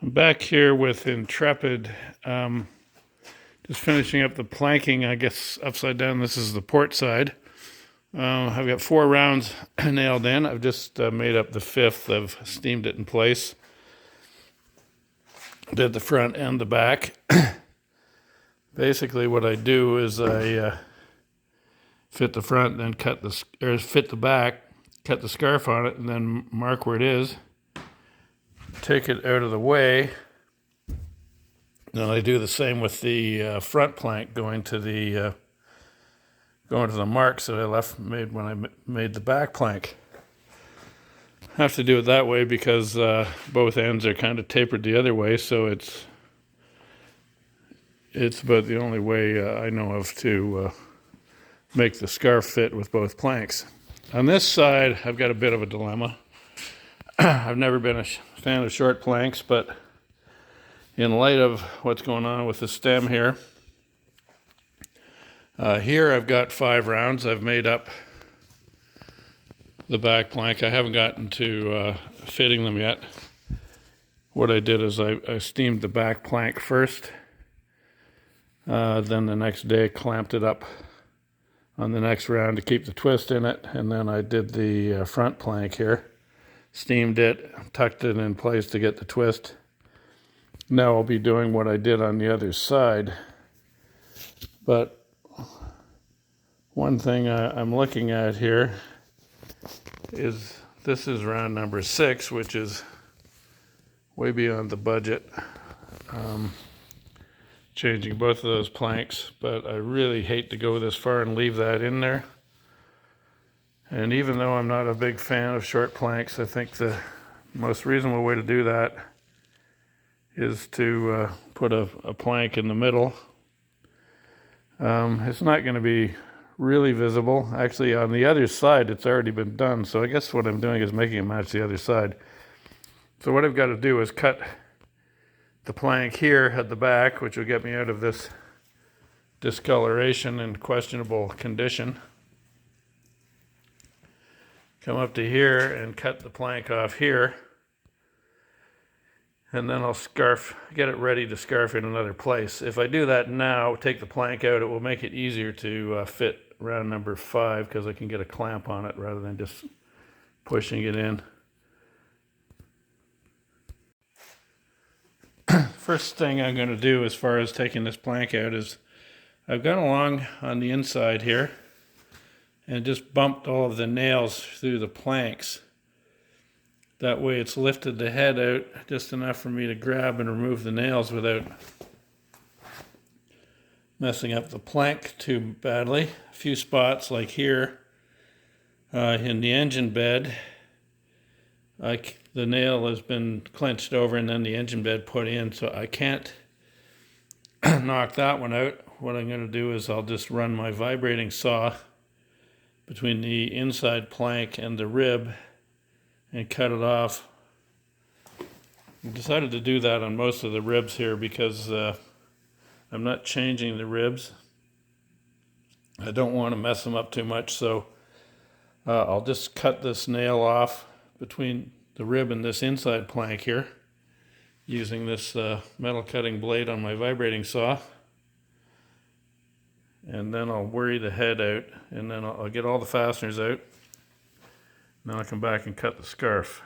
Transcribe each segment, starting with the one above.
I'm back here with Intrepid, just finishing up the planking, I guess upside down. This is the port side. I've got 4 rounds nailed in. I've just made up the 5th. I've steamed it in place. Did the front and the back. Basically what I do is I fit the front, then fit the back, cut the scarf on it, and then mark where it is. Take it out of the way. Then I do the same with the front plank going to the marks that I made when I made the back plank. I have to do it that way because both ends are kind of tapered the other way, so it's about the only way I know of to make the scarf fit with both planks. On this side, I've got a bit of a dilemma. I've never been a fan of short planks, but in light of what's going on with the stem here, here I've got 5 rounds. I've made up the back plank. I haven't gotten to fitting them yet. What I did is I steamed the back plank first. Then the next day clamped it up on the next round to keep the twist in it. And then I did the front plank here. Steamed it, tucked it in place to get the twist. Now I'll be doing what I did on the other side. But one thing I'm looking at here is this is round number 6, which is way beyond the budget. Changing both of those planks, but I really hate to go this far and leave that in there. And even though I'm not a big fan of short planks, I think the most reasonable way to do that is to put a plank in the middle. It's not going to be really visible. Actually, on the other side, it's already been done. So I guess what I'm doing is making it match the other side. So what I've got to do is cut the plank here at the back, which will get me out of this discoloration and questionable condition. Come up to here and cut the plank off here. And then I'll get it ready to scarf in another place. If I do that now, take the plank out, it will make it easier to fit round number 5 because I can get a clamp on it rather than just pushing it in. First thing I'm going to do as far as taking this plank out is I've gone along on the inside here and just bumped all of the nails through the planks. That way it's lifted the head out just enough for me to grab and remove the nails without messing up the plank too badly. A few spots like here in the engine bed, the nail has been clenched over and then the engine bed put in, so I can't knock that one out. What I'm going to do is I'll just run my vibrating saw between the inside plank and the rib and cut it off. I decided to do that on most of the ribs here because I'm not changing the ribs. I don't want to mess them up too much, so I'll just cut this nail off between the rib and this inside plank here using this metal cutting blade on my vibrating saw. And then I'll worry the head out, and then I'll get all the fasteners out. Then I'll come back and cut the scarf.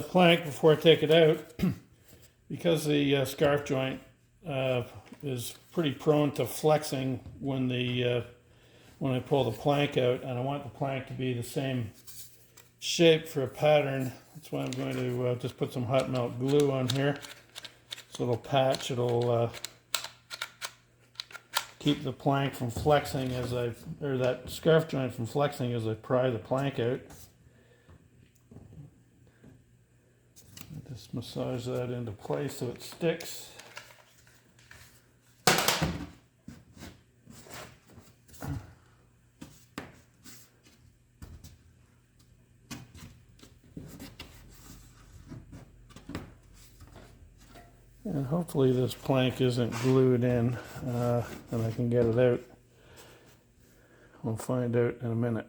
plank before I take it out because the scarf joint is pretty prone to flexing when I pull the plank out, and I want the plank to be the same shape for a pattern. That's why I'm going to just put some hot melt glue on here. This little patch, it'll keep the plank from flexing or that scarf joint from flexing as I pry the plank out. Just massage that into place so it sticks. And hopefully this plank isn't glued in and I can get it out. We'll find out in a minute.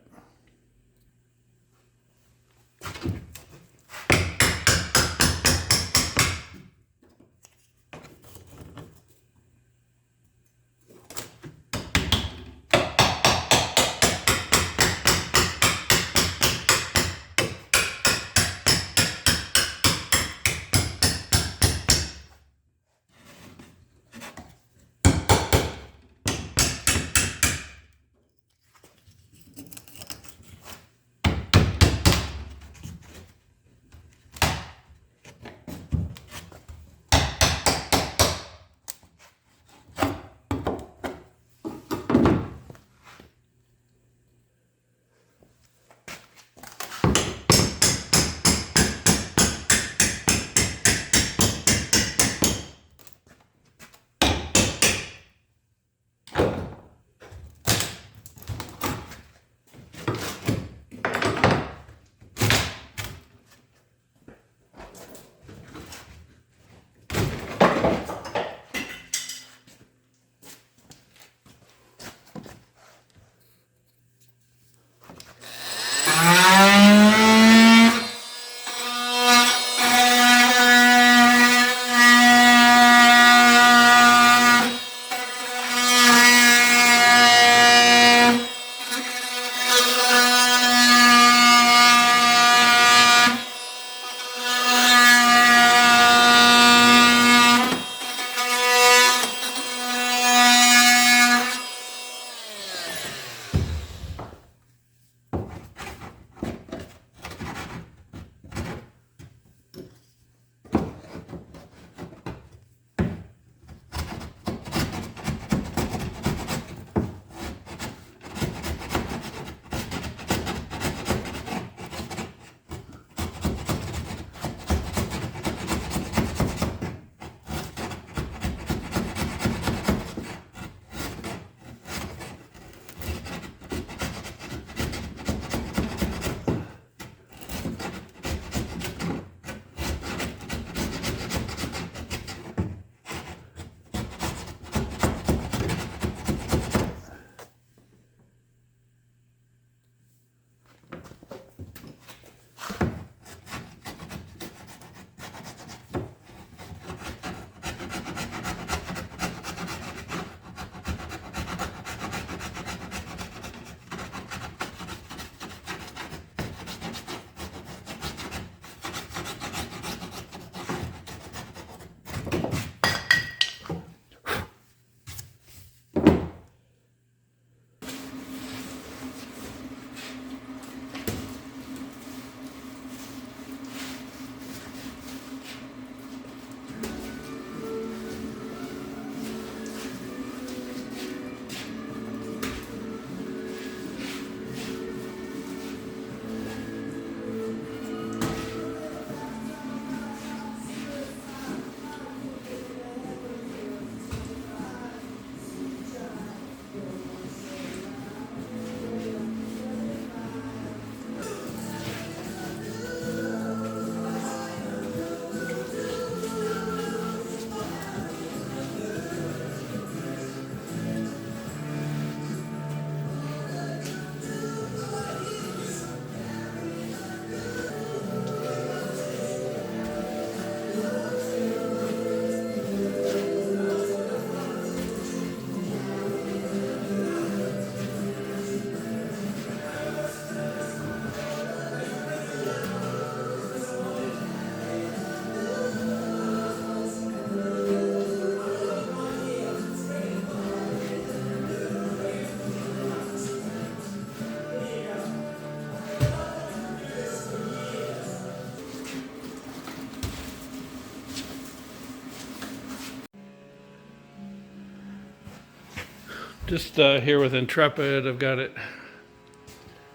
Just here with Intrepid, I've got it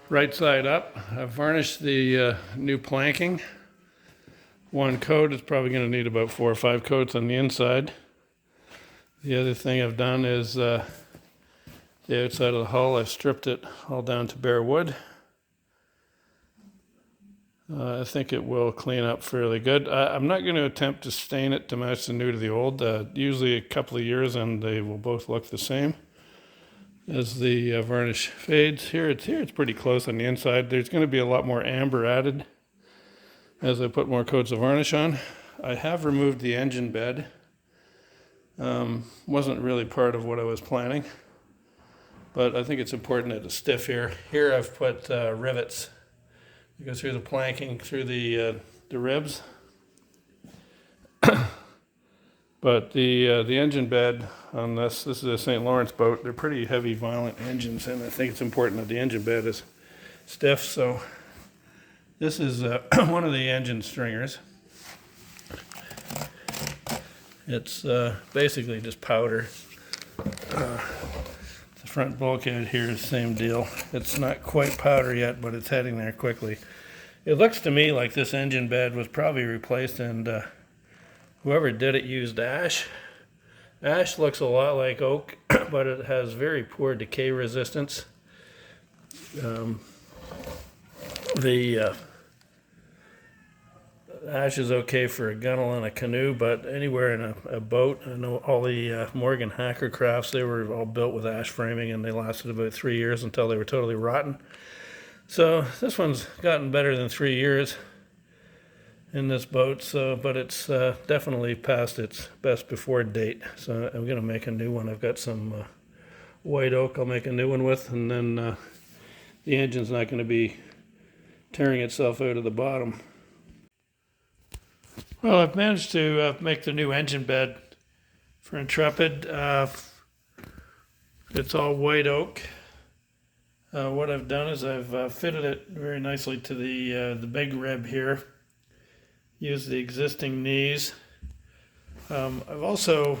right side up. I've varnished the new planking. One coat. It's probably going to need about 4 or 5 coats on the inside. The other thing I've done is the outside of the hull, I've stripped it all down to bare wood. I think it will clean up fairly good. I'm not going to attempt to stain it to match the new to the old. Usually a couple of years and they will both look the same as the varnish fades. Here it's pretty close on the inside. There's going to be a lot more amber added as I put more coats of varnish on. I have removed the engine bed. Wasn't really part of what I was planning, but I think it's important that it's stiff here. Here I've put rivets. You go through the planking, through the ribs. But the engine bed on this is a St. Lawrence boat. They're pretty heavy, violent engines, and I think it's important that the engine bed is stiff. So this is one of the engine stringers. It's basically just powder. The front bulkhead here is the same deal. It's not quite powder yet, but it's heading there quickly. It looks to me like this engine bed was probably replaced, and whoever did it used ash. Ash looks a lot like oak, but it has very poor decay resistance. The ash is okay for a gunnel and a canoe, but anywhere in a boat, I know all the Morgan Hacker crafts, they were all built with ash framing, and they lasted about 3 years until they were totally rotten. So this one's gotten better than 3 years in this boat, but it's definitely past its best before date. So I'm going to make a new one. I've got some white oak I'll make a new one with, and then the engine's not going to be tearing itself out of the bottom. Well, I've managed to make the new engine bed for Intrepid. It's all white oak. What I've done is I've fitted it very nicely to the big rib here. Used the existing knees. I've also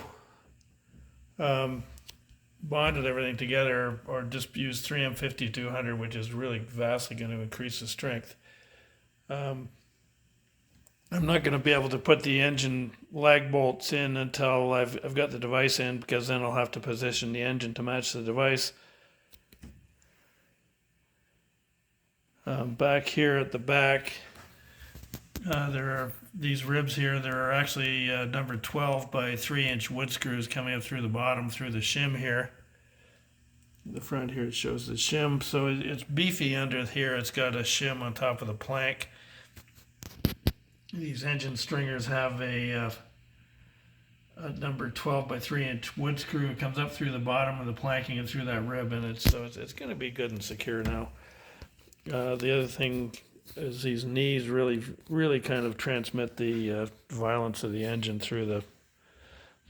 bonded everything together, or just used 3M 5200, which is really vastly going to increase the strength. I'm not going to be able to put the engine lag bolts in until I've got the device in, because then I'll have to position the engine to match the device. Back here at the back, there are these ribs here. There are actually number 12 by 3-inch wood screws coming up through the bottom, through the shim here. The front here it shows the shim, so it's beefy under here. It's got a shim on top of the plank. These engine stringers have a number 12 by 3-inch wood screw. It comes up through the bottom of the planking and through that rib, and it's going to be good and secure now. The other thing is these knees really kind of transmit the violence of the engine through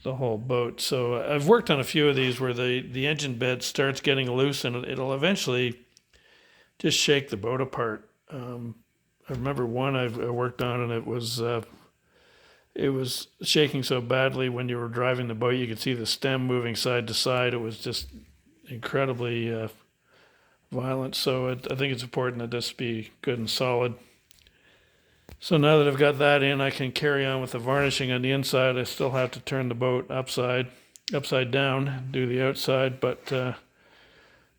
the whole boat. So I've worked on a few of these where the engine bed starts getting loose, and it'll eventually just shake the boat apart. I remember one I worked on, and it was shaking so badly when you were driving the boat you could see the stem moving side to side. It was just incredibly violent. So I think it's important that this be good and solid. So now that I've got that in, I can carry on with the varnishing on the inside. I still have to turn the boat upside down, do the outside, but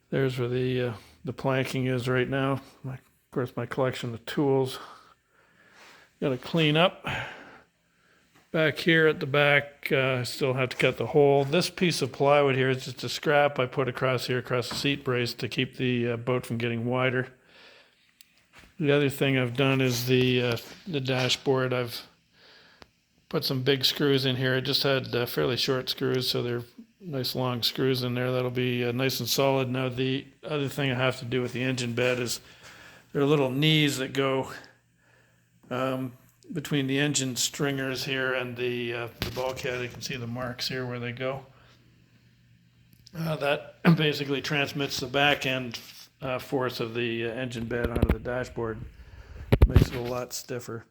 there's where the planking is right now. Of course, my collection of tools. Got to clean up. Back here at the back, I still have to cut the hole. This piece of plywood here is just a scrap I put across here, across the seat brace, to keep the boat from getting wider. The other thing I've done is the dashboard. I've put some big screws in here. I just had fairly short screws, so they're nice long screws in there. That'll be nice and solid. Now the other thing I have to do with the engine bed is there are little knees that go between the engine stringers here and the bulkhead. You can see the marks here where they go. That basically transmits the back end force of the engine bed onto the dashboard. Makes it a lot stiffer.